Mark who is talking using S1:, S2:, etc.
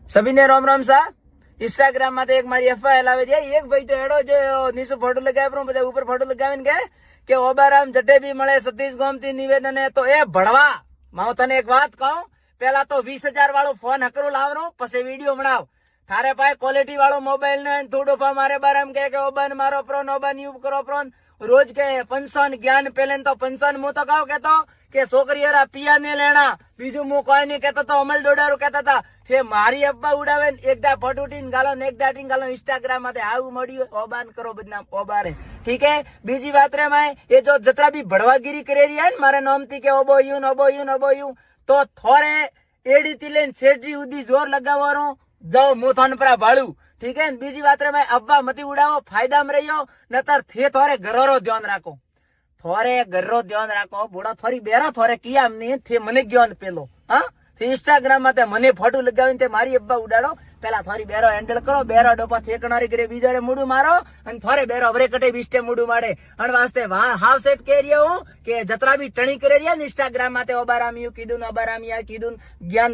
S1: સભીને રામ રામ સા इंस्टाग्राम में एक मारी एफआई लावे दिया एक भाई तो हेडो जो नीचे फोटो लगावे બધા ઉપર फोटो लगावे ने કે ઓબારામ જટે બી મળે સતીશ ગોમતી નિવેદન હે તો એ ભણવા હું તને એક વાત કહું પેલા તો 20,000 વાળો ફોન હકરો લાવનો પછી વિડિયો બનાવ થારે પાસે ક્વોલિટી વાળો મોબાઈલ ને થોડો પા મારે બારામ કે ઓબાન મારો પ્રોન ઓબાન યુઝ કરો પ્રોન રોજ કે પંસન જ્ઞાન પેલે તો પંસન હું તો કહું કેતો કે છોકરીઓરા પિયા ને લેણા બીજું હું કોઈ નહીં કહેતો તો અમલ ડોડારું કહેતા હતા કે મારી અબ્બા ઉડાવે ને એકદા ફટુટીન ગાલો ને એકદા ટીન ગાલો इंस्टाग्राम માં આવું મળ્યું ઓબાન કરો બદનામ ઓબારે ठीक है બીજી વાત રે માય એ જો જતરા બી ભડવાગીરી કરી રહી ને મારે નામથી કે ઓબો યુ તો થોરે એડી થી લઈને છેડી ઉધી જોર લગાવવાનો જાઓ મોથાન પર ભાળું ठीक है બીજી વાત રે માય અબ્બા મતી ઉડાવો ફાયદામાં રહ્યો નતર થે થોરે ઘરરો ધ્યાન રાખો થોરે ઘરરો ધ્યાન રાખો બોડા થોરી બેરા થોરે કિયામ ની થે મને જ્ઞાન પેલો હા इंस्टाग्राम में મને ફોટો લગાવીને તે મારી અબ્બા ઉડાડો પેલા થોરી બેરો હેન્ડલ કરો બેરો ડોપા થેકણારી કરે બીજારે મૂડું મારો અને થોરે બેરો અવરે કટે બીસ્ટે મૂડું માડે અણ વાસ્તે હાવ સેટ કે રહ્યો હું કે જતરા બી ટણી કરે રહ્યા ને इंस्टाग्राम માં તે ઓબારામિયું કીધું ને ઓબારામિયા કીધું જ્ઞાન